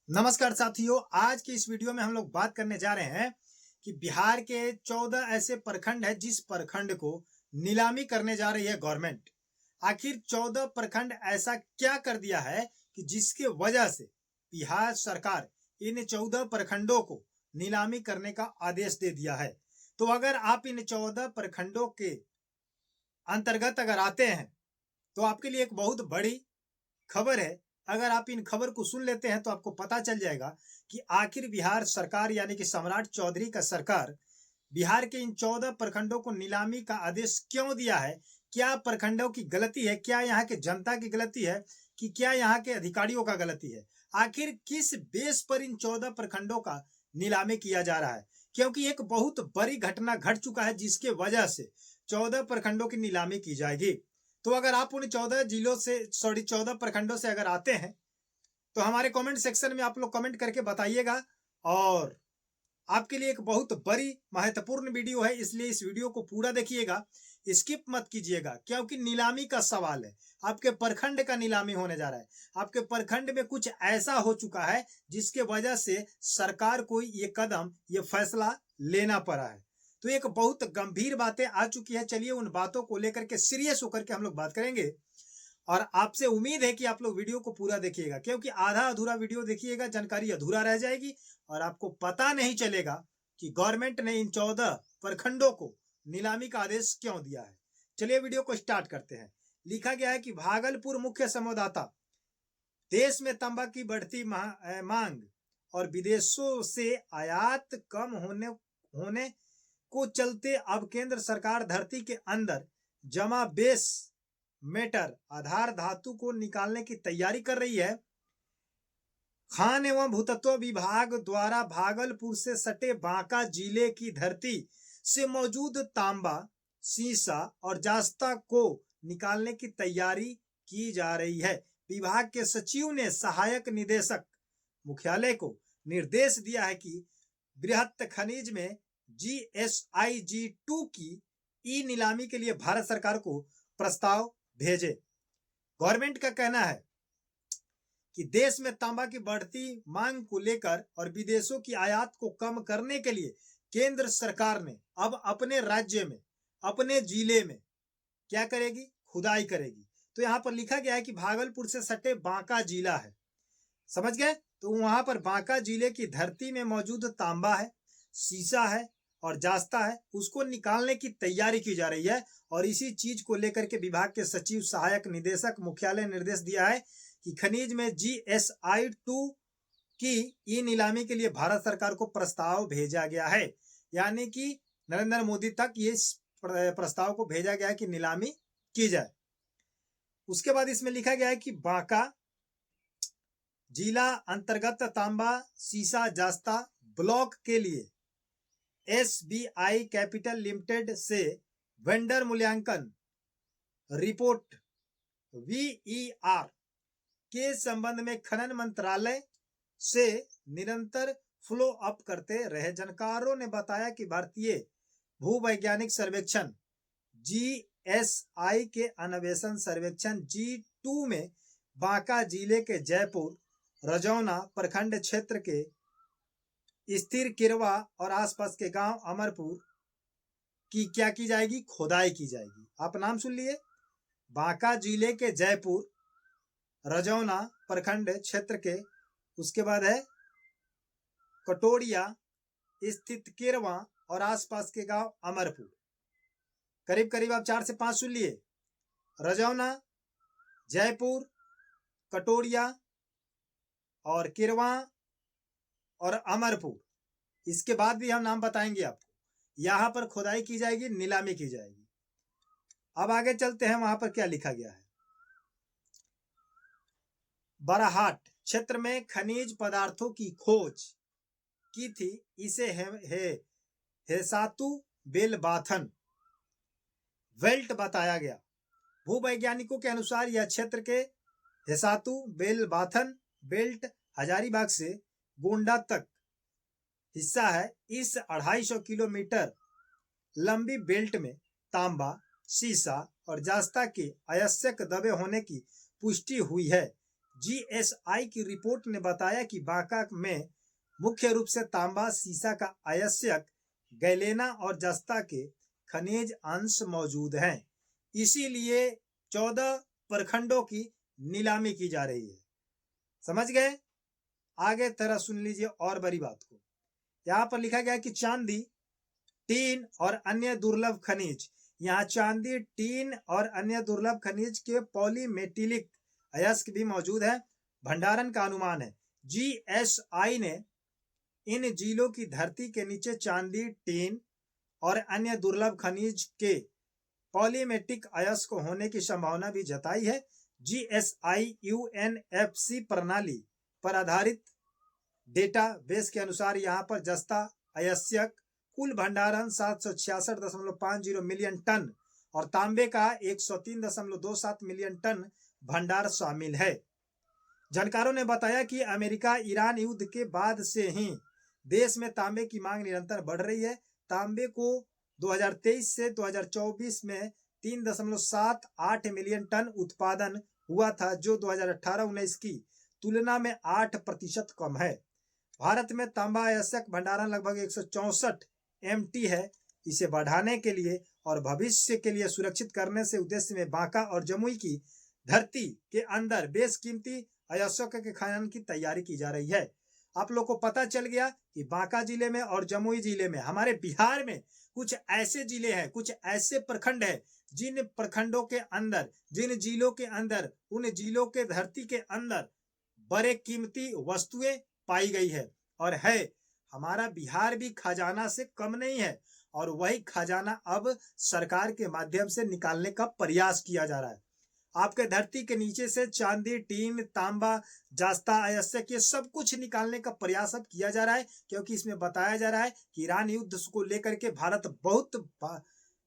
नमस्कार साथियों, आज की इस वीडियो में हम लोग बात करने जा रहे हैं कि बिहार के 14 ऐसे प्रखंड है जिस प्रखंड को नीलामी करने जा रही है गवर्नमेंट। आखिर 14 प्रखंड ऐसा क्या कर दिया है कि जिसके वजह से बिहार सरकार इन 14 प्रखंडों को नीलामी करने का आदेश दे दिया है। तो अगर आप इन 14 प्रखंडों के अंतर्गत अगर आते हैं तो आपके लिए एक बहुत बड़ी खबर है। अगर आप इन खबर को सुन लेते हैं तो आपको पता चल जाएगा कि आखिर बिहार सरकार यानी कि सम्राट चौधरी का सरकार बिहार के इन 14 प्रखंडों को नीलामी का आदेश क्यों दिया है। क्या प्रखंडों की गलती है, क्या यहाँ के जनता की गलती है, कि क्या यहाँ के अधिकारियों का गलती है। आखिर किस बेस पर इन 14 प्रखंडों का नीलामी किया जा रहा है, क्योंकि एक बहुत बड़ी घटना घट चुका है जिसके वजह से 14 प्रखंडों की नीलामी की जाएगी। तो अगर आप उन 14 प्रखंडों से अगर आते हैं तो हमारे कमेंट सेक्शन में आप लोग कमेंट करके बताइएगा। और आपके लिए एक बहुत बड़ी महत्वपूर्ण वीडियो है, इसलिए इस वीडियो को पूरा देखिएगा, स्किप मत कीजिएगा, क्योंकि नीलामी का सवाल है। आपके प्रखंड का नीलामी होने जा रहा है। आपके प्रखंड में कुछ ऐसा हो चुका है जिसके वजह से सरकार को ये कदम, ये फैसला लेना पड़ा है। तो एक बहुत गंभीर बातें आ चुकी है। चलिए उन बातों को लेकर के सीरियस होकर के हम लोग बात करेंगे। और आपसे उम्मीद है कि आप लोग वीडियो को पूरा देखिएगा, क्योंकि आधा अधूरा वीडियो देखिएगा जानकारी अधूरा रह जाएगी और आपको पता नहीं चलेगा कि गवर्नमेंट ने इन 14 प्रखंडों को नीलामी का आदेश क्यों दिया है। चलिए वीडियो को स्टार्ट करते हैं। लिखा गया है कि भागलपुर मुख्य संवाददाता, देश में तंबाकू की बढ़ती मांग और विदेशों से आयात कम होने को चलते अब केंद्र सरकार धरती के अंदर जमा बेस मेटर आधार धातु को निकालने की तैयारी कर रही है। खान एवं भूतत्व विभाग द्वारा भागलपुर से सटे बांका जिले की धरती से मौजूद तांबा, सीसा और जास्ता को निकालने की तैयारी की जा रही है। विभाग के सचिव ने सहायक निदेशक मुख्यालय को निर्देश दिया है कि बृहत खनिज में GSIG-2 की ई नीलामी के लिए भारत सरकार को प्रस्ताव भेजे। गवर्नमेंट का कहना है कि देश में तांबा की बढ़ती मांग को लेकर और विदेशों की आयात को कम करने के लिए केंद्र सरकार ने अब अपने राज्य में, अपने जिले में क्या करेगी, खुदाई करेगी। तो यहाँ पर लिखा गया है कि भागलपुर से सटे बांका जिला है, समझ गए। तो वहां पर बांका जिले की धरती में मौजूद तांबा है, सीसा है और जास्ता है, उसको निकालने की तैयारी की जा रही है। और इसी चीज को लेकर के विभाग के सचिव सहायक निदेशक मुख्यालय निर्देश दिया है कि खनिज में GSI-2 की ई नीलामी के लिए भारत सरकार को प्रस्ताव भेजा गया है। यानी कि नरेंद्र मोदी तक ये प्रस्ताव को भेजा गया है कि नीलामी की जाए। उसके बाद इसमें लिखा गया है कि बांका जिला अंतर्गत तांबा, सीसा, जास्ता ब्लॉक के लिए SBI कैपिटल लिमिटेड से वेंडर मूल्यांकन रिपोर्ट VER के संबंध में खनन मंत्रालय से निरंतर फॉलो अप करते रहे। जानकारों ने बताया कि भारतीय भूवैज्ञानिक सर्वेक्षण GSI के अन्वेषण सर्वेक्षण G2 में बांका जिले के जयपुर रजौना प्रखंड क्षेत्र के स्थिर किरवा और आसपास के गांव अमरपुर की क्या की जाएगी, खोदाई की जाएगी। आप नाम सुन लिए, बांका जिले के जयपुर रजौना प्रखंड क्षेत्र के, उसके बाद है कटोरिया स्थित किरवा और आसपास के गांव अमरपुर। करीब करीब आप 4 से 5 सुन लिए, रजौना, जयपुर, कटोरिया और किरवा और अमरपुर। इसके बाद भी हम नाम बताएंगे आपको। यहां पर खुदाई की जाएगी, नीलामी की जाएगी। अब आगे चलते हैं, वहां पर क्या लिखा गया है। बराहाट क्षेत्र में खनिज पदार्थों की खोज की थी, इसे हेसातु बेलबाथन बेल्ट बताया गया। भूवैज्ञानिकों के अनुसार यह क्षेत्र के हेसातु बेलबाथन बेल्ट हजारीबाग से गोंडा तक हिस्सा है। इस 250 किलोमीटर लंबी बेल्ट में तांबा, सीसा और जास्ता के अयस्क दबे होने की पुष्टि हुई है, जीएसआई की रिपोर्ट ने बताया कि बांका में मुख्य रूप से तांबा, सीसा का अयस्क, गैलेना और जस्ता के खनिज अंश मौजूद हैं। इसीलिए 14 प्रखंडों की नीलामी की जा रही है। समझ गए? आगे तरह सुन लीजिए और बड़ी बात को। यहाँ पर लिखा गया कि चांदी, टीन और अन्य दुर्लभ खनिज, यहाँ चांदी, टीन और अन्य दुर्लभ खनिज के पॉलीमेटिलिक अयस्क भी मौजूद है। भंडारण का अनुमान है। जीएसआई ने इन जिलों की धरती के नीचे चांदी, टीन और अन्य दुर्लभ खनिज के पॉलीमेटिक अयस्क होने की संभावना भी जताई है। जीएसआई यूएनएफसी प्रणाली पर आधारित डेटा बेस के अनुसार यहाँ पर जस्ता अयस्क कुल भंडारण 766.50 मिलियन टन और तांबे का 103.27 मिलियन टन भंडार शामिल है। जानकारों ने बताया कि अमेरिका ईरान युद्ध के बाद से ही देश में तांबे की मांग निरंतर बढ़ रही है। तांबे को 2023 से 2024 में 3.78 मिलियन टन उत्पादन हुआ था, जो 2018-19 की तुलना में 8% कम है। भारत में तांबा अयस्क भंडारण लगभग 164 MT है। इसे बढ़ाने के लिए और भविष्य के लिए सुरक्षित करने से उद्देश्य में बांका और जमुई की धरती के अंदर बेशकीमती अयस्क के खनन की तैयारी की जा रही है। आप लोग को पता चल गया कि बांका जिले में और जमुई जिले में, हमारे बिहार में कुछ ऐसे जिले हैं, कुछ ऐसे प्रखंड हैं जिन प्रखंडों के अंदर, जिन जिलों के अंदर, उन जिलों के धरती के अंदर बड़े कीमती वस्तुएं पाई गई है। और है, हमारा बिहार भी खजाना से कम नहीं है और वही खजाना अब सरकार के माध्यम से निकालने का प्रयास किया जा रहा है। आपके धरती के नीचे से चांदी, टीन, तांबा, जस्ता, अयस्क, ये सब कुछ निकालने का प्रयास अब किया जा रहा है, क्योंकि इसमें बताया जा रहा है कि ईरान युद्ध को लेकर के भारत बहुत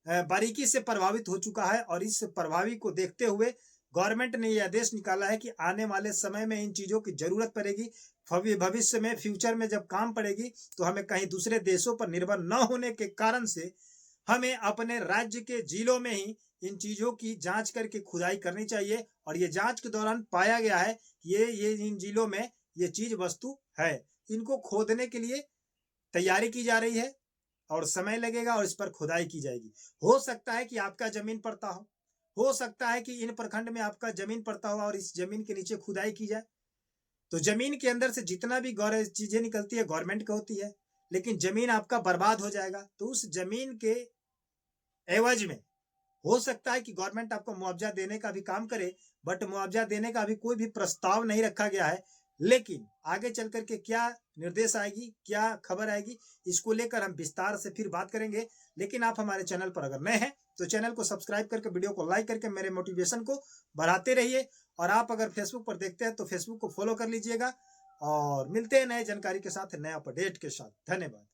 बारीकी से प्रभावित हो चुका है और इस प्रभावी को देखते हुए गवर्नमेंट ने यह आदेश निकाला है कि आने वाले समय में इन चीजों की जरूरत पड़ेगी। भविष्य में, फ्यूचर में जब काम पड़ेगी तो हमें कहीं दूसरे देशों पर निर्भर न होने के कारण से हमें अपने राज्य के जिलों में ही इन चीजों की जांच करके खुदाई करनी चाहिए। और ये जांच के दौरान पाया गया है ये इन जिलों में ये चीज वस्तु है। इनको खोदने के लिए तैयारी की जा रही है और समय लगेगा और इस पर खुदाई की जाएगी। हो सकता है कि आपका जमीन पड़ता हो सकता है कि इन प्रखंड में आपका जमीन पड़ता हो और इस जमीन के नीचे खुदाई की जाए। तो जमीन के अंदर से जितना भी चीजें निकलती है गवर्नमेंट की होती है, लेकिन जमीन आपका बर्बाद हो जाएगा। तो उस जमीन के एवज में हो सकता है कि गवर्नमेंट आपको मुआवजा देने का भी काम करे, बट मुआवजा देने का भी कोई भी प्रस्ताव नहीं रखा गया है। लेकिन आगे चल करके क्या निर्देश आएगी, क्या खबर आएगी, इसको लेकर हम विस्तार से फिर बात करेंगे। लेकिन आप हमारे चैनल पर अगर नए हैं तो चैनल को सब्सक्राइब करके, वीडियो को लाइक करके मेरे मोटिवेशन को बढ़ाते रहिए। और आप अगर फेसबुक पर देखते हैं तो फेसबुक को फॉलो कर लीजिएगा। और मिलते हैं नए जानकारी के साथ, नए अपडेट के साथ। धन्यवाद।